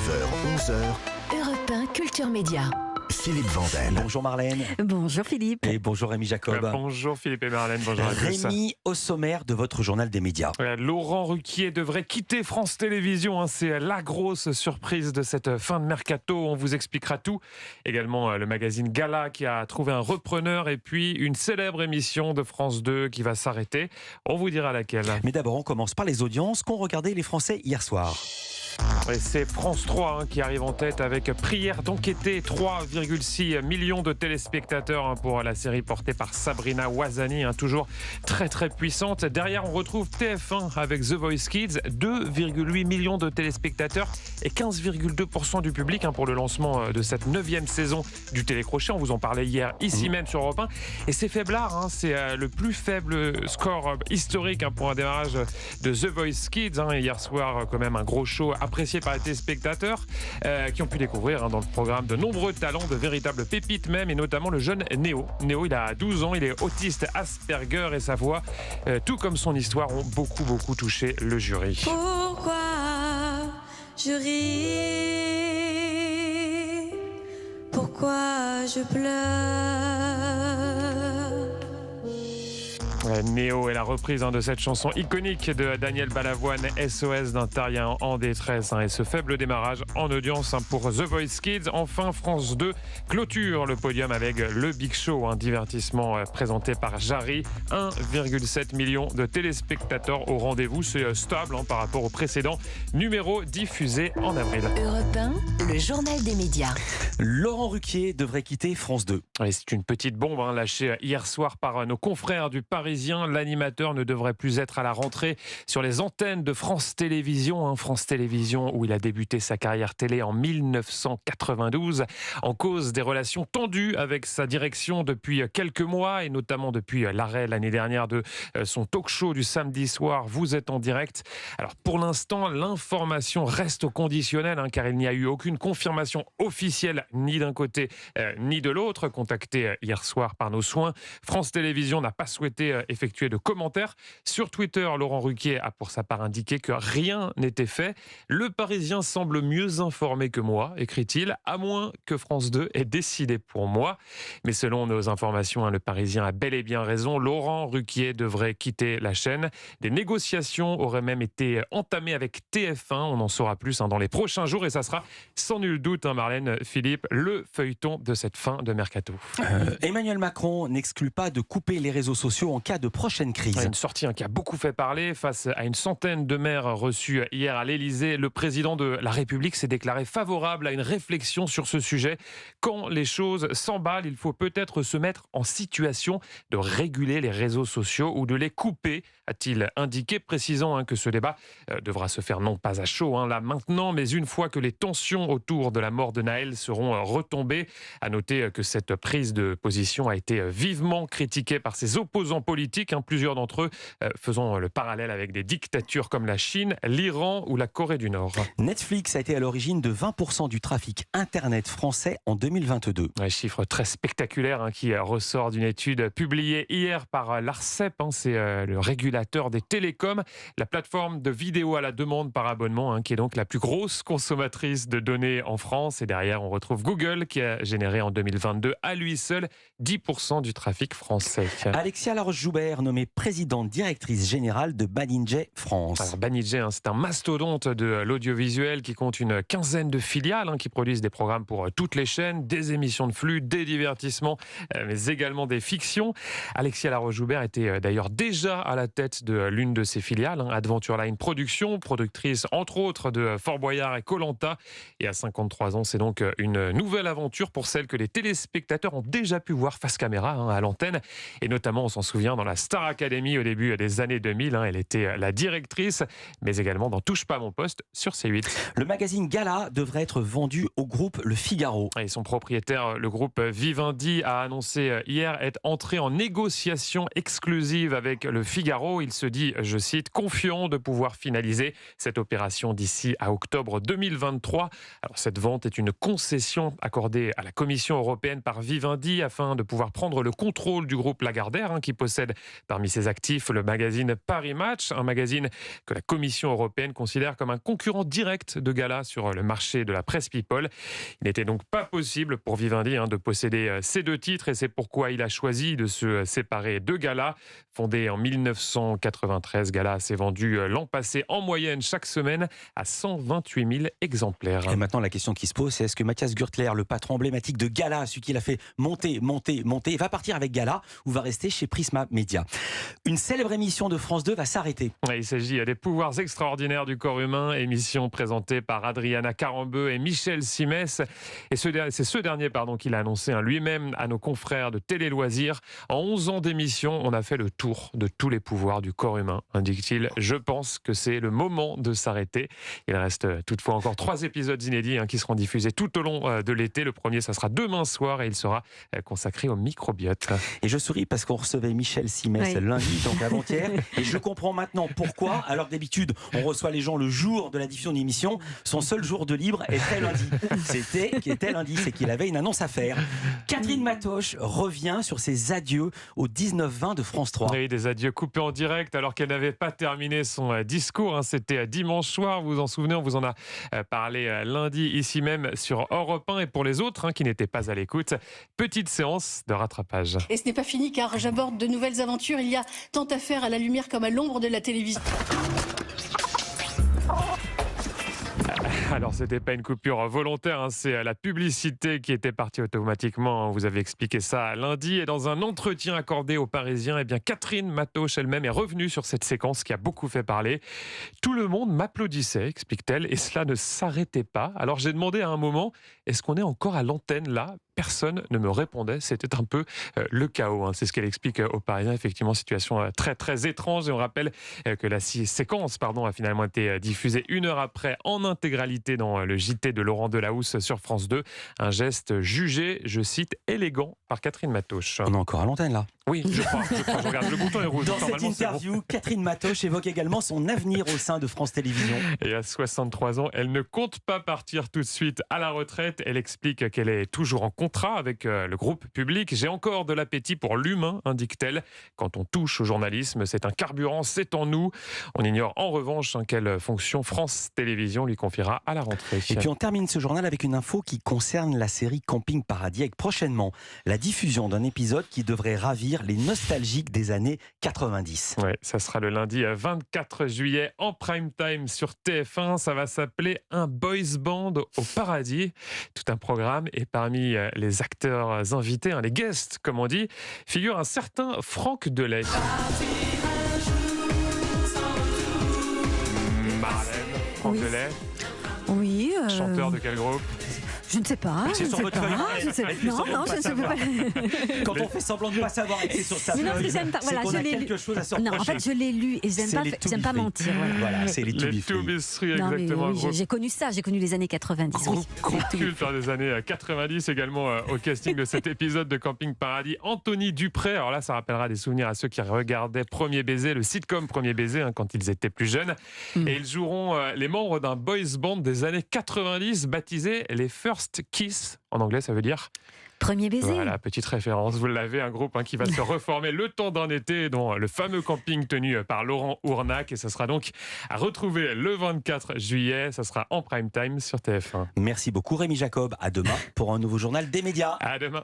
9h, 11h, Europe 1 Culture Média. Philippe Vandel. Bonjour Marlène. Bonjour Philippe. Et bonjour Rémi Jacob. Bonjour Philippe et Marlène, bonjour à tous. Rémi, au sommaire de votre journal des médias. Laurent Ruquier devrait quitter France Télévisions. C'est la grosse surprise de cette fin de mercato. On vous expliquera tout. Également le magazine Gala qui a trouvé un repreneur et puis une célèbre émission de France 2 qui va s'arrêter. On vous dira laquelle. Mais d'abord, on commence par les audiences qu'ont regardé les Français hier soir. Et c'est France 3 qui arrive en tête avec Prière d'enquêter. 3,6 millions de téléspectateurs pour la série portée par Sabrina Ouazani, toujours très très puissante. Derrière, on retrouve TF1 avec The Voice Kids, 2,8 millions de téléspectateurs et 15,2% du public pour le lancement de cette 9e saison du Télécrochet. On vous en parlait hier ici même sur Europe 1. Et c'est faiblard, c'est le plus faible score historique pour un démarrage de The Voice Kids. Hier soir, quand même un gros show apprécié par les téléspectateurs qui ont pu découvrir dans le programme de nombreux talents, de véritables pépites même, et notamment le jeune Néo. Néo, il a 12 ans, il est autiste Asperger et sa voix, tout comme son histoire, ont beaucoup touché le jury. Pourquoi je ris? Pourquoi je pleure? Néo est la reprise de cette chanson iconique de Daniel Balavoine, SOS d'un terrien en détresse. Et ce faible démarrage en audience pour The Voice Kids. Enfin, France 2 clôture le podium avec le Big Show, un divertissement présenté par Jarry. 1,7 million de téléspectateurs au rendez-vous. C'est stable par rapport au précédent numéro diffusé en avril. Europe 1, le journal des médias. Laurent Ruquier devrait quitter France 2. Et c'est une petite bombe lâchée hier soir par nos confrères du Parisien. L'animateur ne devrait plus être à la rentrée sur les antennes de France Télévisions. France Télévisions où il a débuté sa carrière télé en 1992 en cause des relations tendues avec sa direction depuis quelques mois et notamment depuis l'arrêt l'année dernière de son talk show du samedi soir. Vous êtes en direct. Alors pour l'instant, l'information reste conditionnelle car il n'y a eu aucune confirmation officielle ni d'un côté ni de l'autre. Contacté hier soir par nos soins, France Télévisions n'a pas souhaité effectuer de commentaires. Sur Twitter, Laurent Ruquier a pour sa part indiqué que rien n'était fait. Le Parisien semble mieux informé que moi, écrit-il, à moins que France 2 ait décidé pour moi. Mais selon nos informations, le Parisien a bel et bien raison. Laurent Ruquier devrait quitter la chaîne. Des négociations auraient même été entamées avec TF1. On en saura plus dans les prochains jours et ça sera sans nul doute, Marlène, Philippe, le feuilleton de cette fin de mercato. Emmanuel Macron n'exclut pas de couper les réseaux sociaux en cas de prochaine crise. Une sortie qui a beaucoup fait parler. Face à une centaine de maires reçus hier à l'Élysée, le président de la République s'est déclaré favorable à une réflexion sur ce sujet. Quand les choses s'emballent, il faut peut-être se mettre en situation de réguler les réseaux sociaux ou de les couper, a-t-il indiqué, précisant que ce débat devra se faire non pas à chaud, là maintenant, mais une fois que les tensions autour de la mort de Naël seront retombées. À noter que cette prise de position a été vivement critiquée par ses opposants politiques, plusieurs d'entre eux faisant le parallèle avec des dictatures comme la Chine, l'Iran ou la Corée du Nord. Netflix a été à l'origine de 20% du trafic Internet français en 2022. Un chiffre très spectaculaire qui ressort d'une étude publiée hier par l'ARCEP, c'est le régulateur des télécoms, la plateforme de vidéo à la demande par abonnement, qui est donc la plus grosse consommatrice de données en France. Et derrière, on retrouve Google qui a généré en 2022 à lui seul 10% du trafic français. Alexia Laroche-Joubert, nommée présidente directrice générale de Banijay France. Alors Banijay, c'est un mastodonte de l'audiovisuel qui compte une quinzaine de filiales qui produisent des programmes pour toutes les chaînes, des émissions de flux, des divertissements, mais également des fictions. Alexia Laroche-Joubert était d'ailleurs déjà à la tête de l'une de ces filiales, Adventure Line Productions, productrice entre autres de Fort Boyard et Koh-Lanta. Et à 53 ans, c'est donc une nouvelle aventure pour celle que les téléspectateurs ont déjà pu voir face caméra à l'antenne. Et notamment, on s'en souvient, dans la Star Academy au début des années 2000, elle était la directrice, mais également dans Touche pas à mon poste sur C8. Le magazine Gala devrait être vendu au groupe Le Figaro. Et son propriétaire, le groupe Vivendi, a annoncé hier être entré en négociation exclusive avec Le Figaro. Il se dit, je cite, confiant de pouvoir finaliser cette opération d'ici à octobre 2023. Alors cette vente est une concession accordée à la Commission européenne par Vivendi afin de pouvoir prendre le contrôle du groupe Lagardère qui possède Parmi ses actifs, le magazine Paris Match, un magazine que la Commission européenne considère comme un concurrent direct de Gala sur le marché de la presse people. Il n'était donc pas possible pour Vivendi de posséder ces deux titres et c'est pourquoi il a choisi de se séparer de Gala. Fondé en 1993, Gala s'est vendu l'an passé en moyenne chaque semaine à 128 000 exemplaires. Et maintenant, la question qui se pose, c'est est-ce que Mathias Gürtler, le patron emblématique de Gala, celui qui l'a fait monter, va partir avec Gala ou va rester chez Prisma Media? Une célèbre émission de France 2 va s'arrêter. Il s'agit des pouvoirs extraordinaires du corps humain, émission présentée par Adriana Carambeu et Michel Simès. Et c'est ce dernier qu'il a annoncé lui-même à nos confrères de Télé Loisirs. En 11 ans d'émission, on a fait le tour de tous les pouvoirs du corps humain, indique-t-il. Je pense que c'est le moment de s'arrêter. Il reste toutefois encore 3 épisodes inédits qui seront diffusés tout au long de l'été. Le premier, ça sera demain soir et il sera consacré au microbiote. Et je souris parce qu'on recevait Michel Simès lundi, donc avant-hier. Et je comprends maintenant pourquoi, alors que d'habitude, on reçoit les gens le jour de la diffusion de l'émission. Son seul jour de libre était lundi. C'était lundi, c'est qu'il avait une annonce à faire. Catherine Matoche revient sur ses adieux au 19-20 de France 3. Oui, des adieux coupés en direct alors qu'elle n'avait pas terminé son discours. C'était dimanche soir, vous vous en souvenez, on vous en a parlé lundi ici même sur Europe 1. Et pour les autres qui n'étaient pas à l'écoute, petite séance de rattrapage. Et ce n'est pas fini car j'aborde de nouvelles aventures. Il y a tant à faire à la lumière comme à l'ombre de la télévision. Alors, c'était pas une coupure volontaire, c'est la publicité qui était partie automatiquement. Vous avez expliqué ça lundi. Et dans un entretien accordé aux Parisiens, Catherine Matoche elle-même est revenue sur cette séquence qui a beaucoup fait parler. Tout le monde m'applaudissait, explique-t-elle, et cela ne s'arrêtait pas. Alors, j'ai demandé à un moment, est-ce qu'on est encore à l'antenne là ? Personne ne me répondait. C'était un peu le chaos. C'est ce qu'elle explique aux Parisiens. Effectivement, situation très très étrange. Et on rappelle que la séquence a finalement été diffusée 1 heure après en intégralité dans le JT de Laurent Delahousse sur France 2. Un geste jugé, je cite, élégant par Catherine Matoche. On est encore à l'antenne là. Oui, je crois. Je regarde, le bouton est rouge. Dans cette interview, Catherine Matoche évoque également son avenir au sein de France Télévisions. Et à 63 ans, elle ne compte pas partir tout de suite à la retraite. Elle explique qu'elle est toujours en contrat avec le groupe public. J'ai encore de l'appétit pour l'humain, indique-t-elle. Quand on touche au journalisme, c'est un carburant, c'est en nous. On ignore en revanche quelle fonction France Télévisions lui confiera à la rentrée. Et puis on termine ce journal avec une info qui concerne la série Camping Paradis, avec prochainement la diffusion d'un épisode qui devrait ravir les nostalgiques des années 90. Oui, ça sera le lundi 24 juillet en prime time sur TF1. Ça va s'appeler Un Boys Band au Paradis. Tout un programme. Et parmi les acteurs invités, les guests comme on dit, figure un certain Franck Delay. Marlène, Franck Delay. Oui. Chanteur de quel groupe? Je ne sais pas. C'est sur votre feuille. Non, je ne sais pas. Quand on fait semblant de ne pas savoir et que c'est sur sa feuille, c'est qu'on a quelque chose à se reprocher. Non, en fait, je l'ai lu et j'aime pas mentir. Voilà, c'est les To Be Free, exactement. Oui, j'ai connu ça, j'ai connu les années 90. Groupe culte des années 90, également au casting de cet épisode de Camping Paradis. Anthony Dupré, alors là, ça rappellera des souvenirs à ceux qui regardaient Premier Baiser, le sitcom Premier Baiser, quand ils étaient plus jeunes. Et ils joueront les membres d'un boys band des années 90, baptisé les First Kiss. En anglais, ça veut dire Premier baiser. Voilà, petite référence. Vous l'avez, un groupe qui va se reformer le temps d'un été dans le fameux camping tenu par Laurent Ournac. Et ça sera donc à retrouver le 24 juillet. Ça sera en prime time sur TF1. Merci beaucoup Rémi Jacob. À demain pour un nouveau journal des médias. À demain.